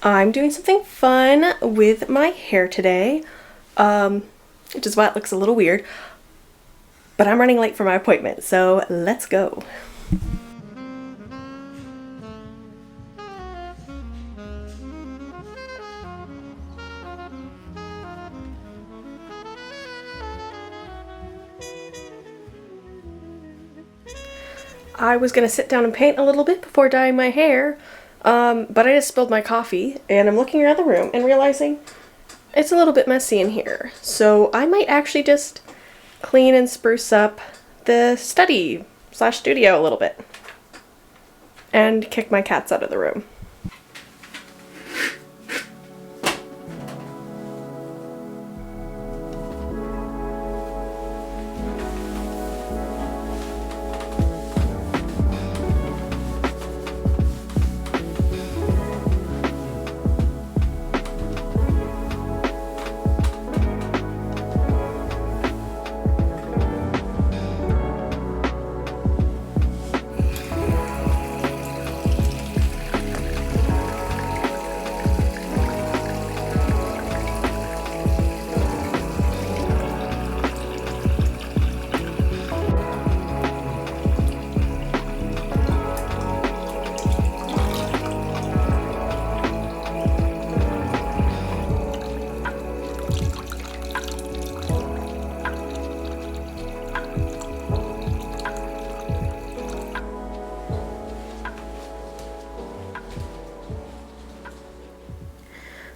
I'm doing something fun with my hair today, which is why it looks a little weird, but I'm running late for my appointment, so let's go. I was gonna sit down and paint a little bit before dyeing my hair, but I just spilled my coffee, and I'm looking around the room and realizing it's a little bit messy in here. So I might actually just clean and spruce up the study/studio a little bit and kick my cats out of the room.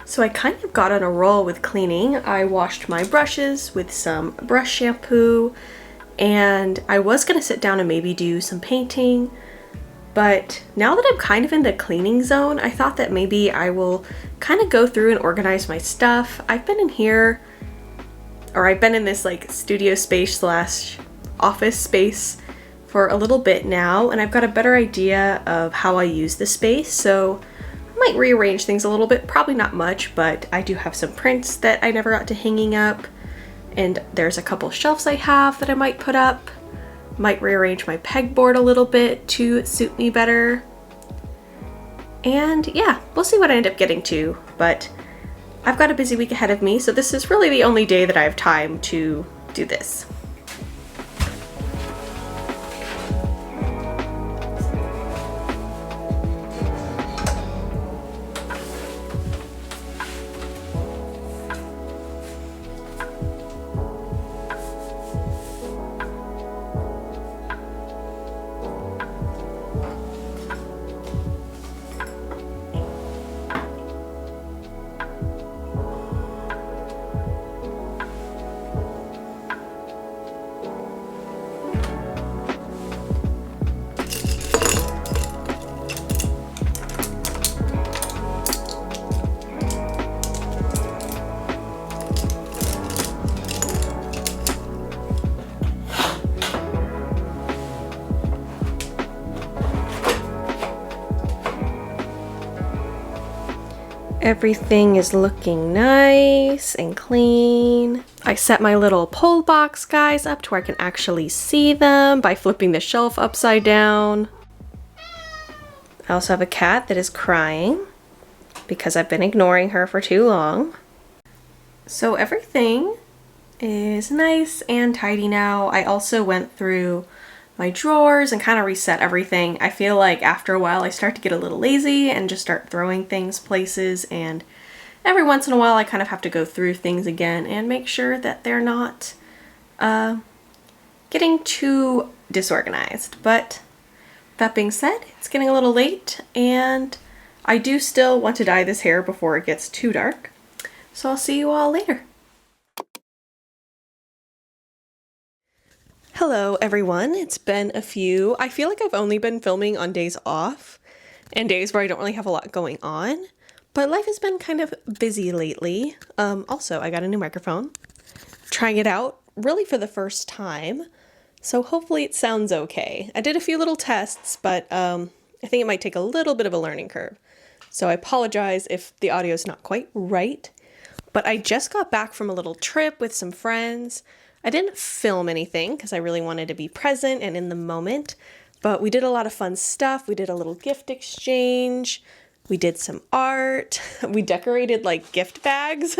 So I kind of got on a roll with cleaning. I washed my brushes with some brush shampoo, and I was gonna sit down and maybe do some painting, but now that I'm kind of in the cleaning zone, I thought that maybe I will kind of go through and organize my stuff. I've been in here, or I've been in this like studio space slash office space for a little bit now, and I've got a better idea of how I use the space, so might rearrange things a little bit, probably not much, but I do have some prints that I never got to hanging up, and there's a couple shelves I have that I might put up. Might rearrange my pegboard a little bit to suit me better. And yeah, we'll see what I end up getting to, but I've got a busy week ahead of me, so this is really the only day that I have time to do this. Everything is looking nice and clean. I set my little pole box guys up to where I can actually see them by flipping the shelf upside down. I also have a cat that is crying because I've been ignoring her for too long. So everything is nice and tidy now. I also went through my drawers and kind of reset everything. I feel like after a while I start to get a little lazy and just start throwing things places, and every once in a while I kind of have to go through things again and make sure that they're not getting too disorganized. But that being said, it's getting a little late and I do still want to dye this hair before it gets too dark. So I'll see you all later. Hello everyone, it's been a few. I feel like I've only been filming on days off and days where I don't really have a lot going on, but life has been kind of busy lately. Also, I got a new microphone, trying it out really for the first time, so hopefully it sounds okay. I did a few little tests, but I think it might take a little bit of a learning curve. So I apologize if the audio is not quite right, but I just got back from a little trip with some friends. I didn't film anything because I really wanted to be present and in the moment, but we did a lot of fun stuff. We did a little gift exchange. We did some art. We decorated like gift bags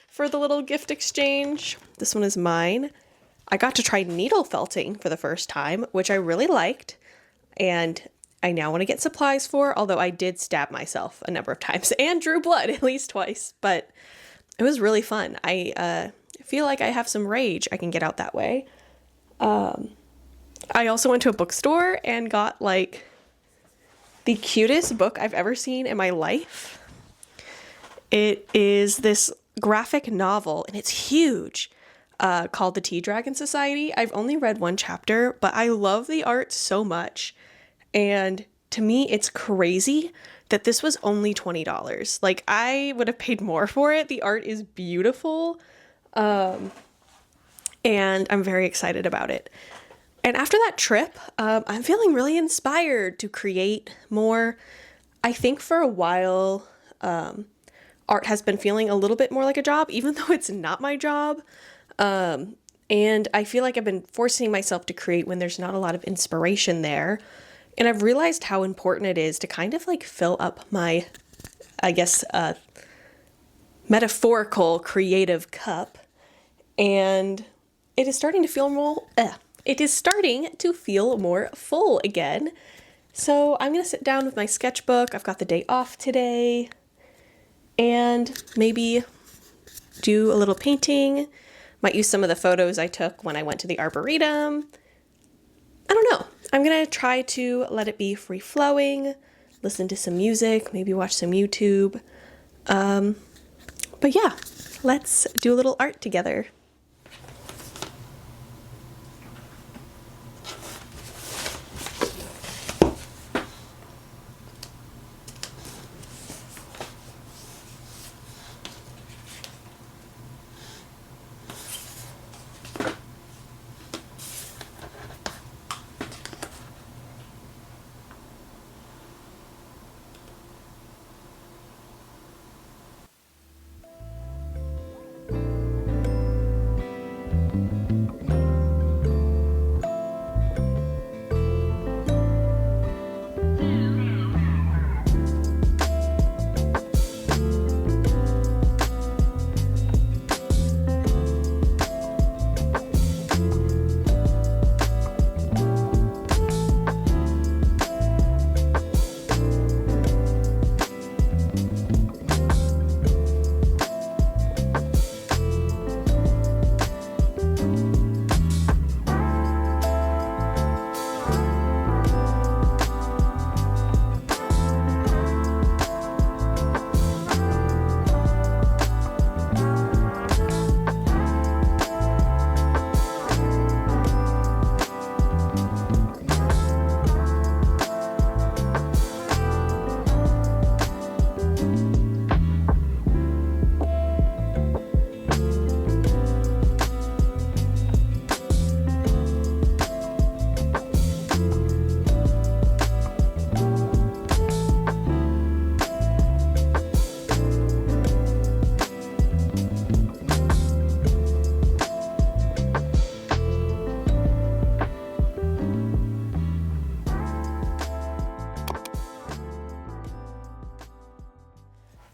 for the little gift exchange. This one is mine. I got to try needle felting for the first time, which I really liked. And I now want to get supplies for, although I did stab myself a number of times and drew blood at least twice, but it was really fun. I feel like I have some rage I can get out that way. I also went to a bookstore and got like the cutest book I've ever seen in my life. It is this graphic novel and it's huge, called The Tea Dragon Society. I've only read one chapter, but I love the art so much. And to me, it's crazy that this was only $20. Like, I would have paid more for it. The art is beautiful. And I'm very excited about it. And after that trip, I'm feeling really inspired to create more. I think for a while, art has been feeling a little bit more like a job, even though it's not my job. And I feel like I've been forcing myself to create when there's not a lot of inspiration there. And I've realized how important it is to kind of like fill up my, I guess, metaphorical creative cup. And it is starting to feel more full again. So I'm going to sit down with my sketchbook. I've got the day off today and maybe do a little painting. Might use some of the photos I took when I went to the arboretum. I don't know. I'm going to try to let it be free flowing, listen to some music, maybe watch some YouTube. But yeah, let's do a little art together.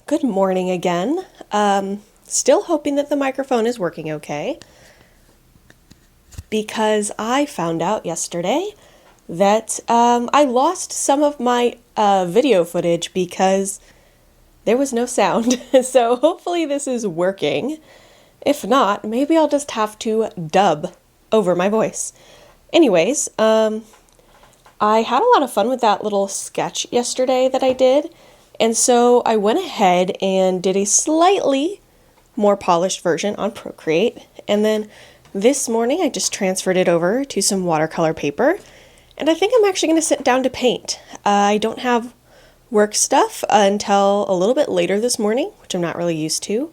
Good morning again. Still hoping that the microphone is working okay, because I found out yesterday that I lost some of my video footage because there was no sound. So hopefully this is working. If not, maybe I'll just have to dub over my voice. Anyways, I had a lot of fun with that little sketch yesterday that I did. And so I went ahead and did a slightly more polished version on Procreate. And then this morning I just transferred it over to some watercolor paper. And I think I'm actually going to sit down to paint. I don't have work stuff until a little bit later this morning, which I'm not really used to.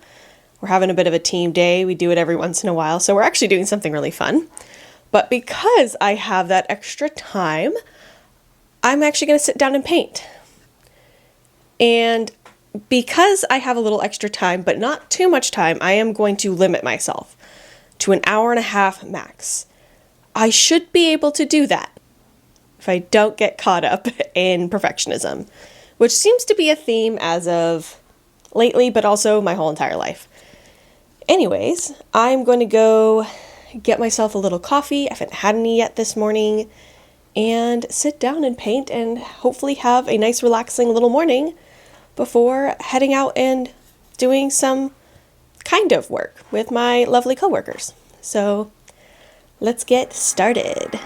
We're having a bit of a team day. We do it every once in a while. So we're actually doing something really fun. But because I have that extra time, I'm actually going to sit down and paint. And because I have a little extra time, but not too much time, I am going to limit myself to an hour and a half max. I should be able to do that if I don't get caught up in perfectionism, which seems to be a theme as of lately, but also my whole entire life. Anyways, I'm going to go get myself a little coffee. I haven't had any yet this morning, and sit down and paint and hopefully have a nice relaxing little morning before heading out and doing some kind of work with my lovely coworkers. So let's get started.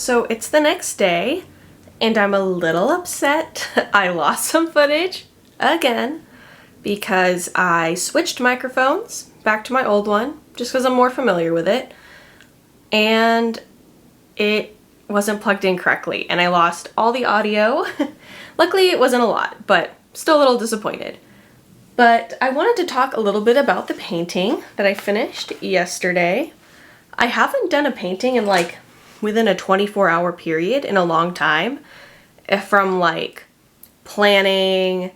So it's the next day and I'm a little upset. I lost some footage again because I switched microphones back to my old one just because I'm more familiar with it, and it wasn't plugged in correctly and I lost all the audio. Luckily it wasn't a lot, but still a little disappointed. But I wanted to talk a little bit about the painting that I finished yesterday. I haven't done a painting in like within a 24-hour period in a long time, from like planning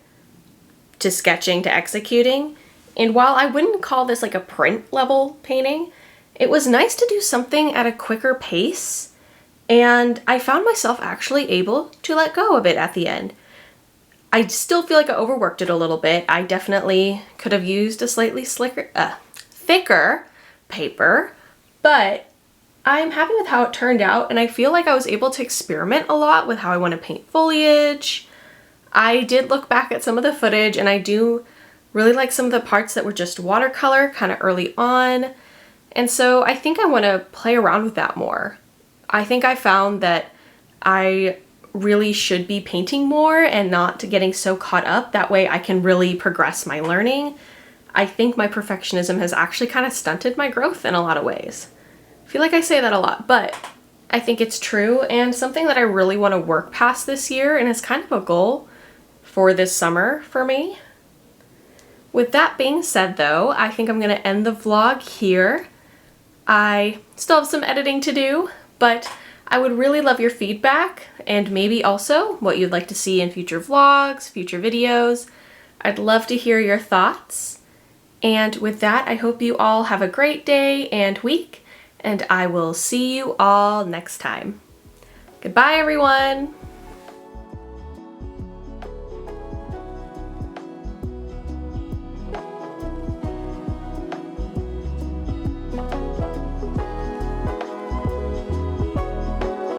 to sketching to executing. And while I wouldn't call this like a print level painting, it was nice to do something at a quicker pace, and I found myself actually able to let go of it at the end. I still feel like I overworked it a little bit. I definitely could have used a slightly thicker paper, but I'm happy with how it turned out, and I feel like I was able to experiment a lot with how I want to paint foliage. I did look back at some of the footage, and I do really like some of the parts that were just watercolor kind of early on, and so I think I want to play around with that more. I think I found that I really should be painting more and not getting so caught up. That way I can really progress my learning. I think my perfectionism has actually kind of stunted my growth in a lot of ways. I feel like I say that a lot, but I think it's true and something that I really want to work past this year, and it's kind of a goal for this summer for me. With that being said though, I think I'm going to end the vlog here. I still have some editing to do, but I would really love your feedback and maybe also what you'd like to see in future vlogs, future videos. I'd love to hear your thoughts. And with that, I hope you all have a great day and week, and I will see you all next time. Goodbye, everyone!